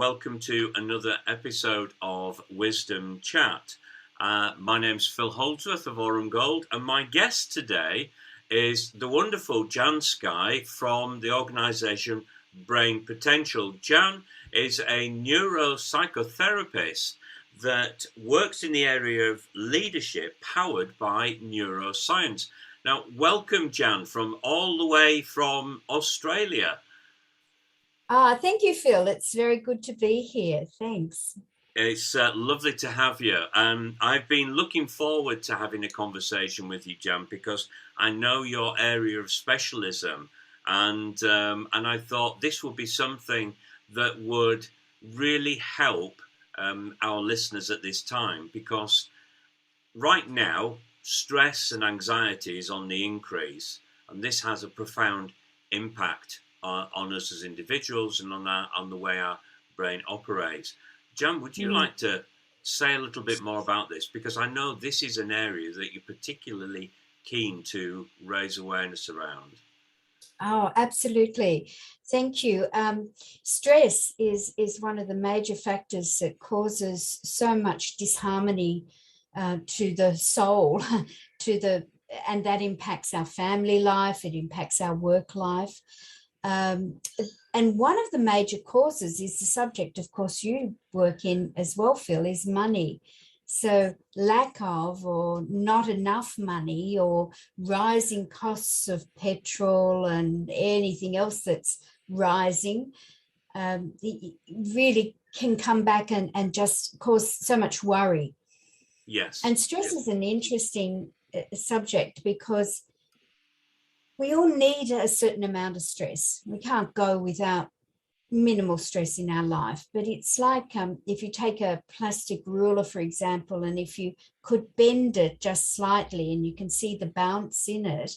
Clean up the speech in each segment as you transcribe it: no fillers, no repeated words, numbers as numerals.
welcome to another episode of Wisdom Chat. My name's Phil Holdsworth of Aurum Gold, and my guest today is the wonderful Jan Sky from the organisation Brain Potential. Jan is a neuropsychotherapist that works in the area of leadership powered by neuroscience. Now, welcome, Jan, from all the way from Australia. Thank you, Phil. It's very good to be here. Thanks. It's lovely to have you. I've been looking forward to having a conversation with you, Jan, because I know your area of specialism, and I thought this would be something that would really help our listeners at this time, because right now stress and anxiety is on the increase, and this has a profound impact on us as individuals and on the way our brain operates. Jan, would you like to say a little bit more about this? Because I know this is an area that you're particularly keen to raise awareness around. Oh, absolutely. Thank you. Stress is one of the major factors that causes so much disharmony to the soul, and that impacts our family life, it impacts our work life. And one of the major causes is the subject, of course, you work in as well, Phil, is money. So lack of or not enough money, or rising costs of petrol and anything else that's rising, really can come back and just cause so much worry. Yes. And stress is an interesting subject, because we all need a certain amount of stress. We can't go without minimal stress in our life. But it's like if you take a plastic ruler, for example, and if you could bend it just slightly and you can see the bounce in it,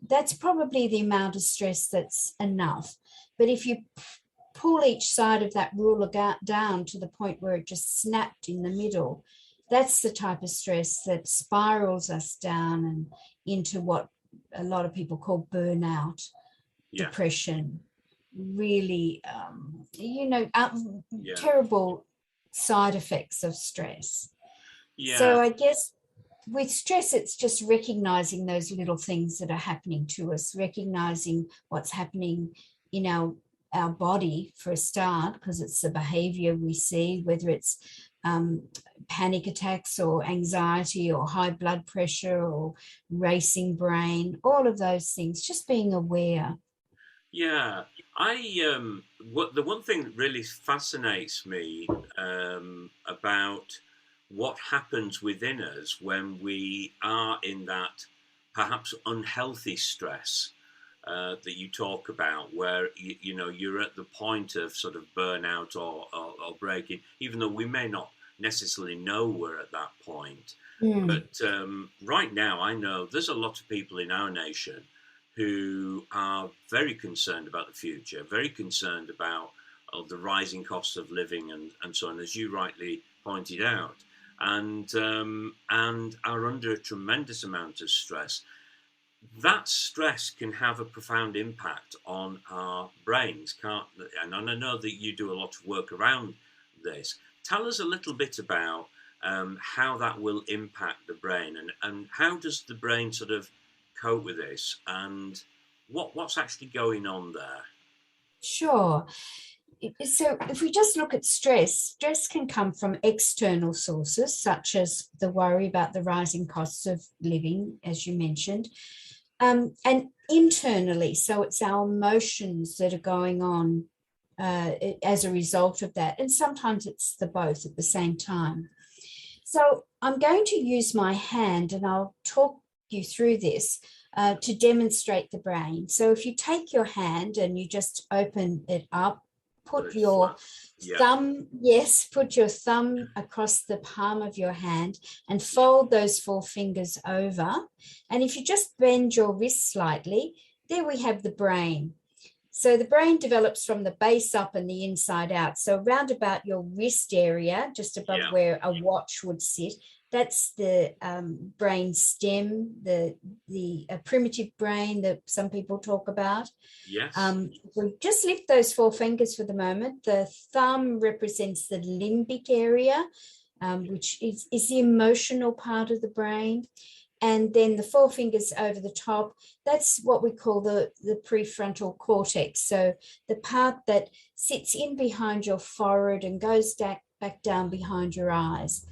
that's probably the amount of stress that's enough. But if you pull each side of that ruler down to the point where it just snapped in the middle, that's the type of stress that spirals us down and into what a lot of people call burnout, depression, really, terrible side effects of stress. Yeah. So I guess with stress, it's just recognizing those little things that are happening to us, recognizing what's happening in our body for a start, because it's the behavior we see, whether it's panic attacks or anxiety or high blood pressure or racing brain, all of those things, just being aware. Yeah, the one thing that really fascinates me about what happens within us when we are in that perhaps unhealthy stress that you talk about, where you're at the point of sort of burnout or breaking, even though we may not necessarily know we're at that point. But right now, I know there's a lot of people in our nation who are very concerned about the future, very concerned about the rising cost of living and so on, as you rightly pointed out, and are under a tremendous amount of stress. That stress can have a profound impact on our brains, can't? And I know that you do a lot of work around this. Tell us a little bit about how that will impact the brain, and how does the brain sort of cope with this, and what's actually going on there? Sure. So if we just look at stress can come from external sources, such as the worry about the rising costs of living, as you mentioned, and internally, so it's our emotions that are going on as a result of that, and sometimes it's the both at the same time. So I'm going to use my hand, and I'll talk you through this to demonstrate the brain. So if you take your hand and you just open it up, put your thumb across the palm of your hand and fold those four fingers over. And if you just bend your wrist slightly, there we have the brain. So the brain develops from the base up and the inside out. So round about your wrist area, just above where a watch would sit, That's the brain stem, the primitive brain that some people talk about. Yes. We just lift those four fingers for the moment. The thumb represents the limbic area, which is the emotional part of the brain. And then the four fingers over the top, that's what we call the prefrontal cortex. So the part that sits in behind your forehead and goes back down behind your eyes.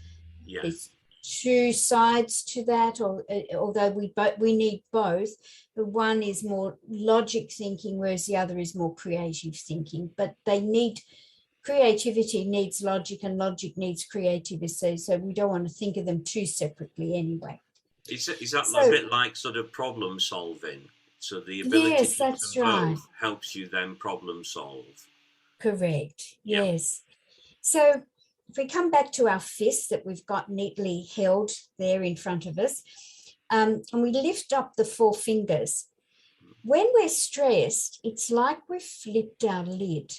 Yeah. There's two sides to that, although we need both. The one is more logic thinking, whereas the other is more creative thinking. But creativity needs logic, and logic needs creativity. So we don't want to think of them too separately anyway. Is that So, a bit like sort of problem solving? So the ability yes, to do that's right. both helps you then problem solve. Correct. Yeah. Yes. So if we come back to our fists that we've got neatly held there in front of us, and we lift up the four fingers, when we're stressed, it's like we've flipped our lid.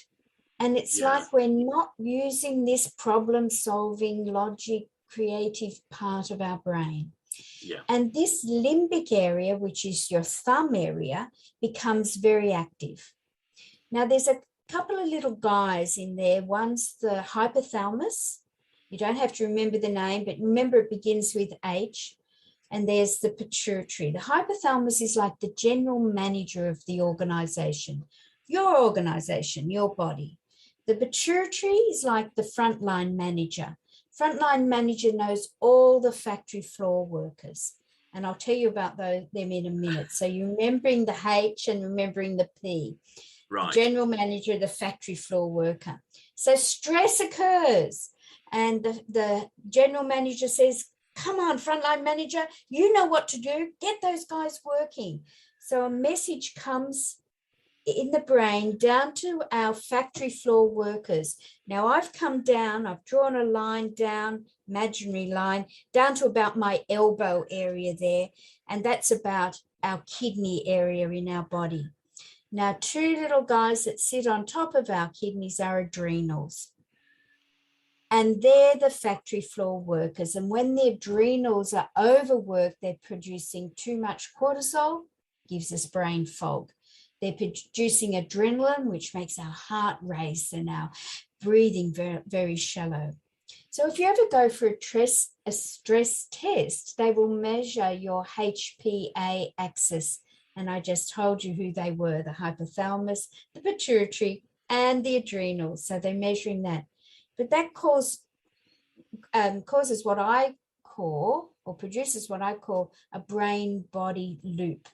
And it's Yeah. like we're not using this problem solving, logic, creative part of our brain. Yeah. And this limbic area, which is your thumb area, becomes very active. Now, there's a couple of little guys in there. One's the hypothalamus. You don't have to remember the name, but remember it begins with H. And there's the pituitary. The hypothalamus is like the general manager of the organization, your body. The pituitary is like the frontline manager. Frontline manager knows all the factory floor workers. And I'll tell you about them in a minute. So you're remembering the H and remembering the P. Right. The general manager, the factory floor worker. So stress occurs. And the general manager says, come on, frontline manager, you know what to do. Get those guys working. So a message comes in the brain down to our factory floor workers. Now I've come down, I've drawn a line down, imaginary line, down to about my elbow area there. And that's about our kidney area in our body. Now, two little guys that sit on top of our kidneys are adrenals. And they're the factory floor workers. And when the adrenals are overworked, they're producing too much cortisol, gives us brain fog. They're producing adrenaline, which makes our heart race and our breathing very, very shallow. So if you ever go for a stress test, they will measure your HPA axis. And I just told you who they were, the hypothalamus, the pituitary, and the adrenals. So they're measuring that. But that causes what I call, or produces what I call, a brain-body loop.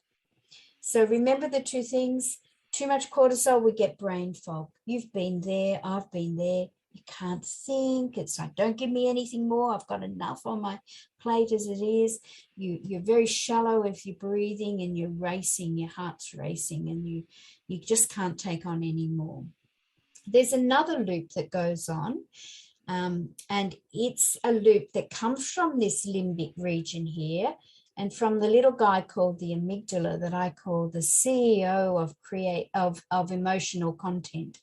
So remember the two things. Too much cortisol, we get brain fog. You've been there, I've been there. You can't think. It's like, don't give me anything more. I've got enough on my plate as it is. You're very shallow if you're breathing and you're racing, your heart's racing, and you just can't take on any more. There's another loop that goes on, and it's a loop that comes from this limbic region here, and from the little guy called the amygdala that I call the CEO of emotional content.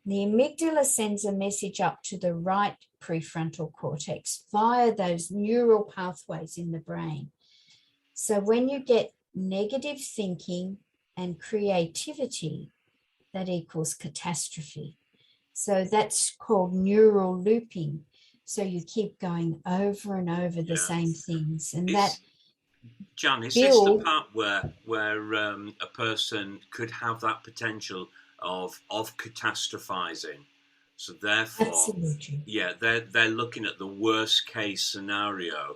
The amygdala sends a message up to the right prefrontal cortex via those neural pathways in the brain. So when you get negative thinking and creativity, that equals catastrophe. So that's called neural looping. So you keep going over and over the same things. And Jan, is this the part where a person could have that potential of catastrophizing? So therefore, absolutely. Yeah, they're looking at the worst case scenario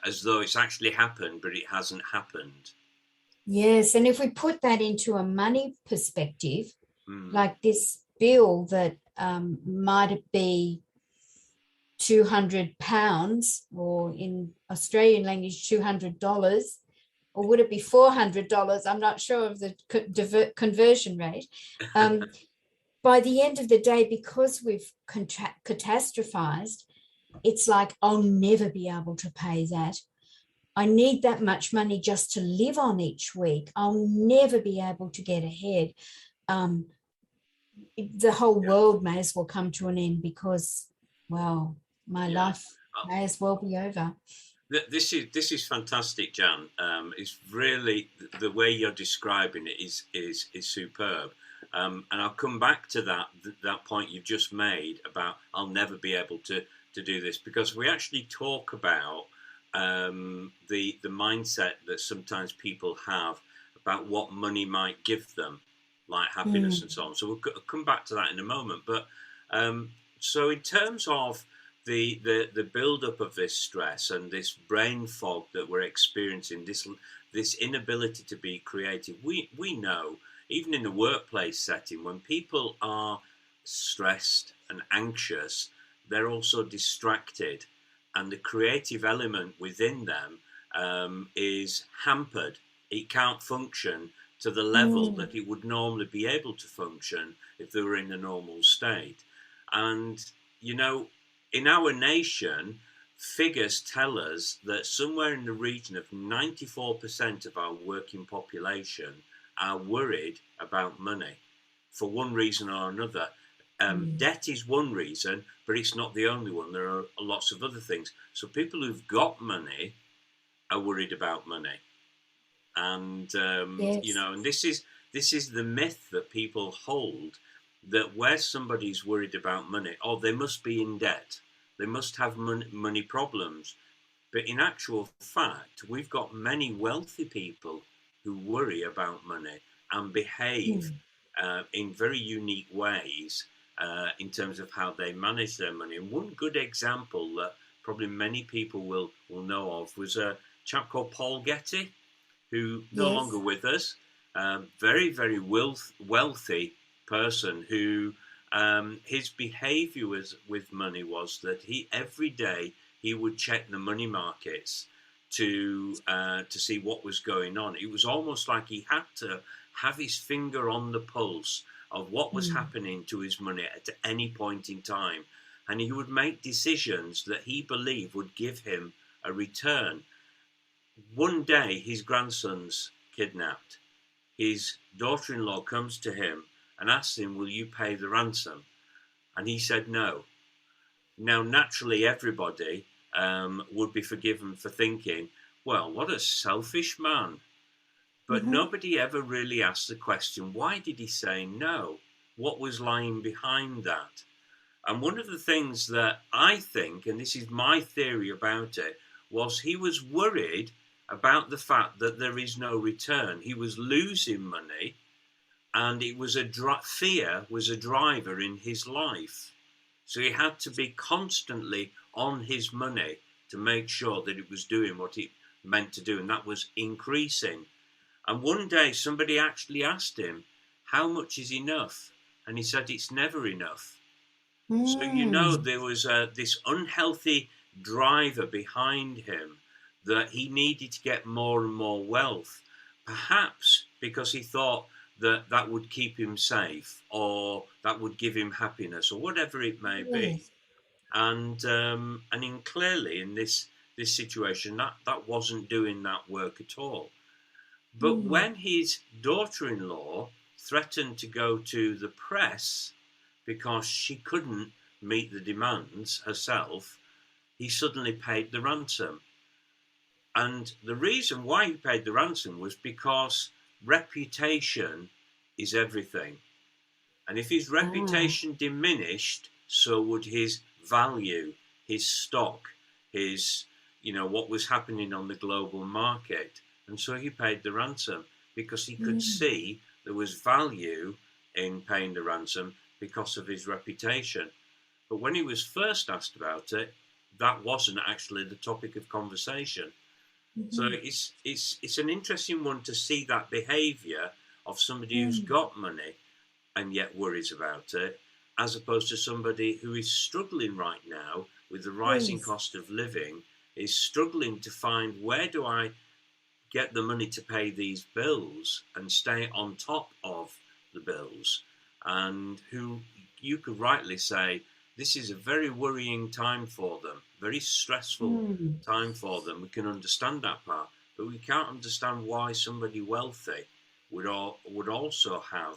as though it's actually happened, but it hasn't happened. Yes, and if we put that into a money perspective, like this bill that might be £200, or in Australian language, $200, or would it be $400? I'm not sure of the conversion rate. By the end of the day, because we've catastrophized, it's like, I'll never be able to pay that. I need that much money just to live on each week. I'll never be able to get ahead. The whole world may as well come to an end because, well, my life. may as well be over. This is fantastic, Jan. It's really the way you're describing it is superb. And I'll come back to that point you've just made about I'll never be able to do this, because we actually talk about the mindset that sometimes people have about what money might give them, like happiness and so on. So we'll come back to that in a moment. But so in terms of the build up of this stress and this brain fog that we're experiencing, this inability to be creative, we know even in the workplace setting, when people are stressed and anxious, they're also distracted, and the creative element within them is hampered. It can't function to the level that it would normally be able to function if they were in a normal state. And in our nation, figures tell us that somewhere in the region of 94% of our working population are worried about money for one reason or another. Debt is one reason, but it's not the only one. There are lots of other things. So people who've got money are worried about money. And, Yes. and this is the myth that people hold, that where somebody's worried about money, they must be in debt. They must have money problems. But in actual fact, we've got many wealthy people who worry about money and behave in very unique ways in terms of how they manage their money. And one good example that probably many people will know of was a chap called Paul Getty, who no longer Yes. with us, very, very wealthy person who his behavior with money was that every day he would check the money markets to see what was going on. It was almost like he had to have his finger on the pulse of what was happening to his money at any point in time, and he would make decisions that he believed would give him a return. One day his grandson's kidnapped. His daughter-in-law comes to him and asks him, will you pay the ransom? And he said no. Now, naturally, everybody would be forgiven for thinking, well, what a selfish man. But nobody ever really asked the question, why did he say no? What was lying behind that? And one of the things that I think, and this is my theory about it, was he was worried about the fact that there is no return. He was losing money, and it was fear was a driver in his life. So he had to be constantly on his money to make sure that it was doing what it meant to do, and that was increasing. And one day somebody actually asked him, how much is enough? And he said, it's never enough. So, there was this unhealthy driver behind him that he needed to get more and more wealth, perhaps because he thought that would keep him safe, or that would give him happiness, or whatever it may be. Yes. And clearly in this situation, that wasn't doing that work at all. But when his daughter-in-law threatened to go to the press because she couldn't meet the demands herself, he suddenly paid the ransom. And the reason why he paid the ransom was because reputation is everything. And if his reputation diminished, so would his value, his stock, his, what was happening on the global market. And so he paid the ransom because he could see there was value in paying the ransom because of his reputation. But when he was first asked about it, that wasn't actually the topic of conversation. So it's an interesting one to see that behaviour of somebody who's got money and yet worries about it, as opposed to somebody who is struggling right now with the rising cost of living, is struggling to find, where do I get the money to pay these bills and stay on top of the bills, and who you could rightly say this is a very worrying time for them, very stressful time for them. We can understand that part, but we can't understand why somebody wealthy would also have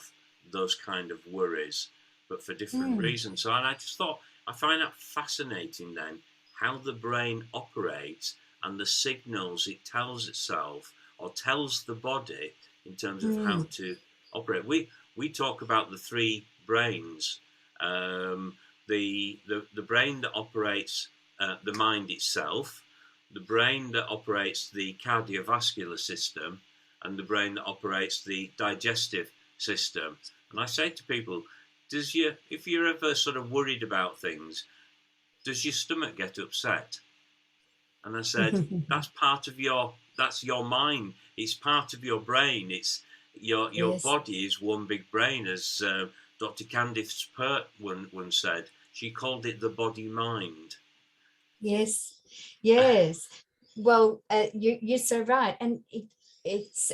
those kind of worries, but for different reasons. So, and I just thought, I find that fascinating then, how the brain operates and the signals it tells itself or tells the body in terms of how to operate. We talk about the three brains. The brain that operates the mind itself, the brain that operates the cardiovascular system, and the brain that operates the digestive system. And I say to people, if you're ever sort of worried about things, does your stomach get upset? And I said, that's your mind. It's part of your brain. It's your Yes. body is one big brain, as Dr. Candice Pert once said. She called it the body mind. Yes. Yes. Well, you're so right. And it's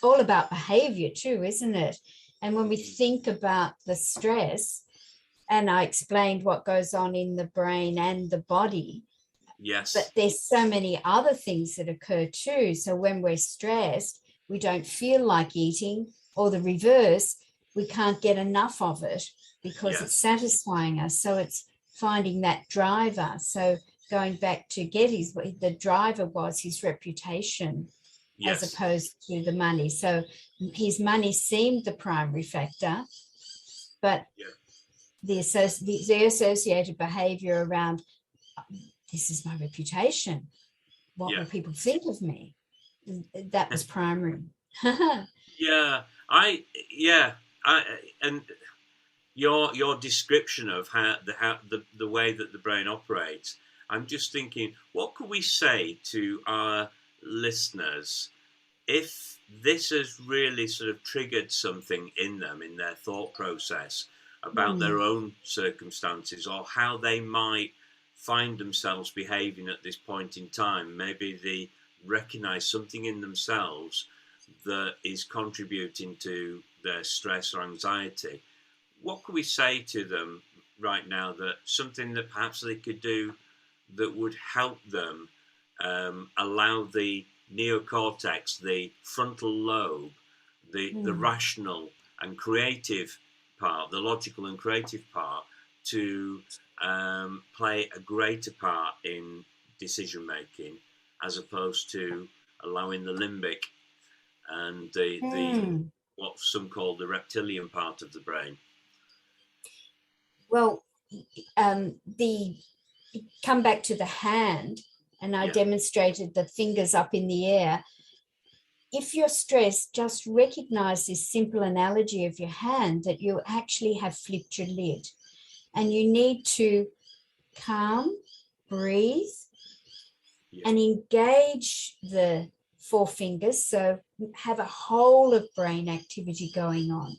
all about behavior too, isn't it? And when we think about the stress, and I explained what goes on in the brain and the body, Yes. but there's so many other things that occur too. So when we're stressed, we don't feel like eating, or the reverse, we can't get enough of it because it's satisfying us. So it's finding that driver. So going back to Getty's, the driver was his reputation as opposed to the money. So his money seemed the primary factor, but the associated behavior around, this is my reputation, what will people think of me, that was primary. And your description of how the way that the brain operates, I'm just thinking, what could we say to our listeners if this has really sort of triggered something in them, in their thought process about their own circumstances, or how they might find themselves behaving at this point in time? Maybe they recognize something in themselves that is contributing to their stress or anxiety. What could we say to them right now, that something that perhaps they could do that would help them allow the neocortex, the frontal lobe, the rational and creative part, the logical and creative part, to play a greater part in decision making, as opposed to allowing the limbic and the what some call the reptilian part of the brain? Well, come back to the hand, and I demonstrated the fingers up in the air. If you're stressed, just recognize this simple analogy of your hand, that you actually have flipped your lid, and you need to calm, breathe, and engage the four fingers. So have a whole of brain activity going on.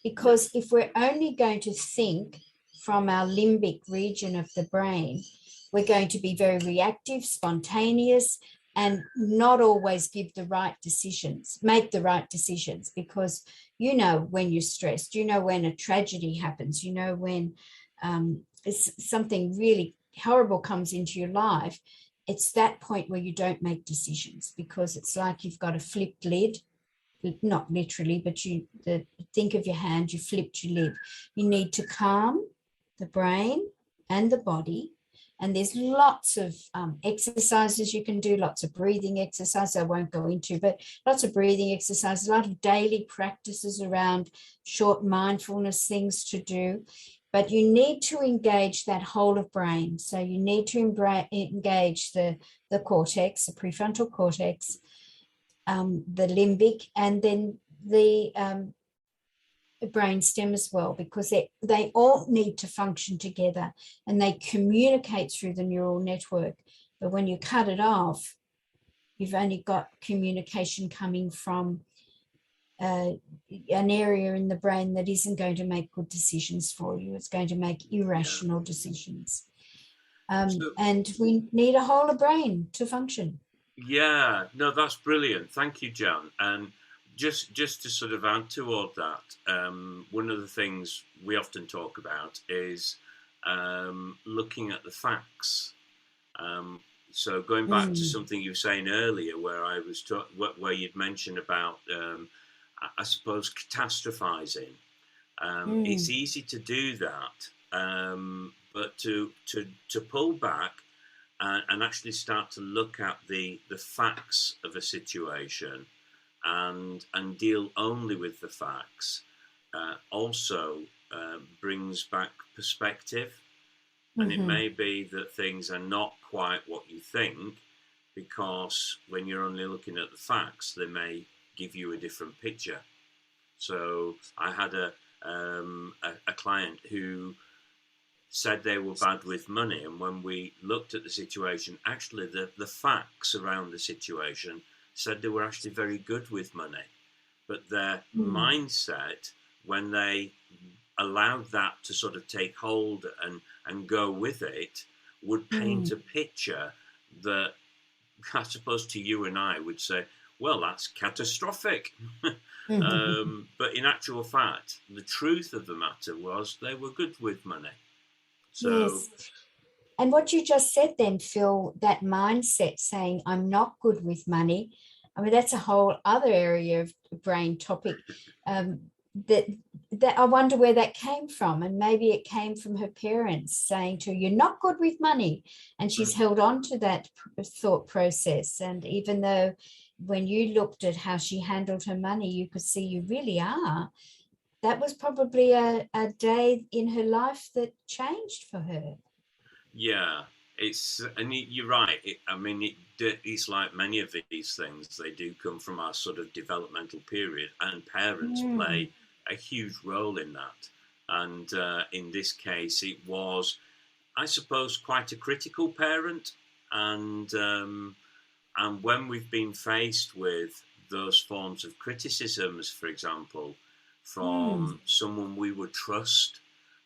Because if we're only going to think from our limbic region of the brain, we're going to be very reactive, spontaneous, and not always make the right decisions, because you know when you're stressed, you know when a tragedy happens, you know when something really horrible comes into your life. It's that point where you don't make decisions, because it's like you've got a flipped lid. Not literally, but think of your hand, you flipped your lid. You need to calm the brain and the body. And there's lots of exercises you can do, lots of breathing exercises I won't go into, but lots of breathing exercises, a lot of daily practices around short mindfulness things to do. But you need to engage that whole of brain. So you need to engage the cortex, the prefrontal cortex, the limbic, and then the brainstem as well, because they all need to function together, and they communicate through the neural network. But when you cut it off, you've only got communication coming from an area in the brain that isn't going to make good decisions for you. It's going to make irrational decisions. And we need a whole of brain to function. Yeah, no, that's brilliant. Thank you, Jan. And just to sort of add to all that, one of the things we often talk about is looking at the facts. So going back to something you were saying earlier, where I was where you'd mentioned about, I suppose, catastrophizing. It's easy to do that, but to pull back and actually start to look at the facts of a situation and deal only with the facts also brings back perspective. And it Mm-hmm. may be that things are not quite what you think, because when you're only looking at the facts, they may give you a different picture. So I had a client who said they were bad with money, and when we looked at the situation, actually the facts around the situation said they were actually very good with money, but their Mm. mindset, when they allowed that to sort of take hold and go with it, would Mm. paint a picture that I suppose to you and I would say, well, that's catastrophic. But in actual fact, the truth of the matter was they were good with money. So, Yes. And what you just said then, Phil, that mindset saying, I'm not good with money. I mean, that's a whole other area of brain topic um, that I wonder where that came from. And maybe it came from her parents saying to her, you're not good with money. And she's held on to that thought process. And even though when you looked at how she handled her money, you could see you really are. That was probably a day in her life that changed for her. yeah, and you're right. I mean, it's like many of these things, they do come from our sort of developmental period, and parents Mm. play a huge role in that. And in this case, it was, I suppose, quite a critical parent. And when we've been faced with those forms of criticisms, for example, Mm. from someone we would trust,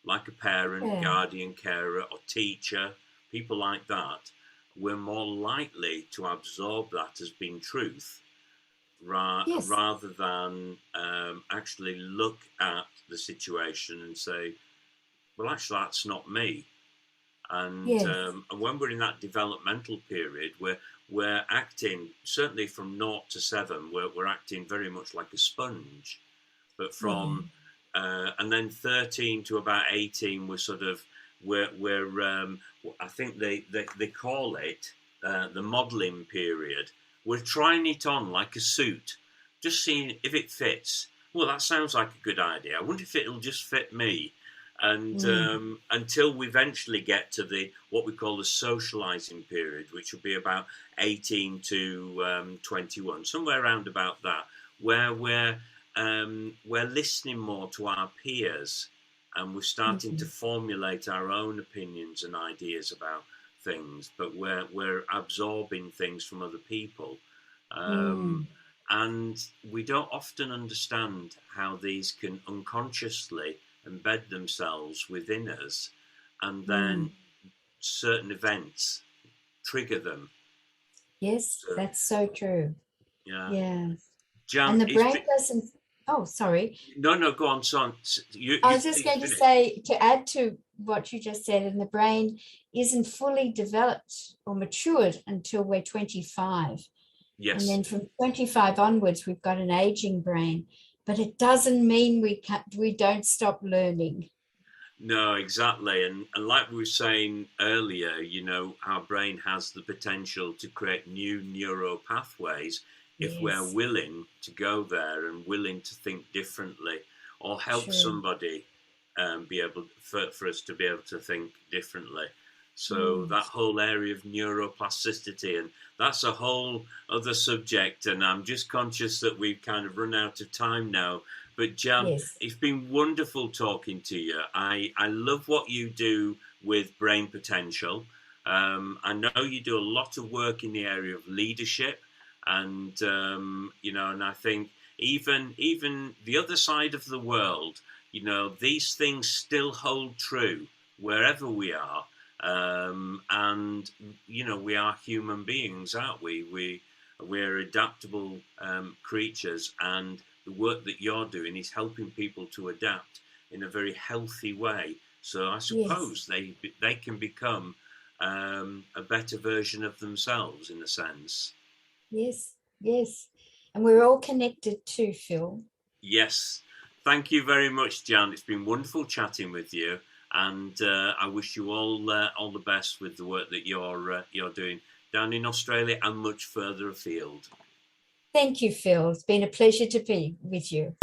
like a parent, Yeah. guardian, carer, or teacher, people like that, we're more likely to absorb that as being truth Yes. rather than actually look at the situation and say, well, actually, that's not me. Yes. And when we're in that developmental period, we're acting, certainly from 0 to 7, we're acting very much like a sponge. But Yeah. from and then 13 to about 18, we're sort of we're I think they call it the modelling period. We're trying it on like a suit, just seeing if it fits. Well, that sounds like a good idea. I wonder if it'll just fit me. And Mm. until we eventually get to the what we call the socializing period, which will be about 18 to 21, somewhere around about that, where we're listening more to our peers, and we're starting to Mm. formulate our own opinions and ideas about things, but we're absorbing things from other people. Um, Mm. and we don't often understand how these can unconsciously embed themselves within us, and then Mm. certain events trigger them. Yes, So, that's so true. yeah. Yeah. And Jan, the brain doesn't, oh, sorry. no, go on, son. I You was just please going to finish. say, to add to what you just said, and the brain isn't fully developed or matured until we're 25. And Yes. then from 25 onwards, we've got an aging brain. But it doesn't mean we don't stop learning. No, exactly. And like we were saying earlier, our brain has the potential to create new neural pathways if we're Yes, willing to go there and willing to think differently, or help true. somebody be able for us to be able to think differently. So Mm. that whole area of neuroplasticity, and that's a whole other subject. And I'm just conscious that we've kind of run out of time now. But Jan, Yes, it's been wonderful talking to you. I love what you do with brain potential. I know you do a lot of work in the area of leadership, and and I think even the other side of the world, these things still hold true wherever we are. And we are human beings, aren't we? We're adaptable creatures, and the work that you're doing is helping people to adapt in a very healthy way. So I yes, suppose they can become a better version of themselves in a sense. yes, yes. And we're all connected too, Phil. Yes. Thank you very much, Jan. It's been wonderful chatting with you. And I wish you all the best with the work that you're doing down in Australia and much further afield. Thank you, Phil. It's been a pleasure to be with you.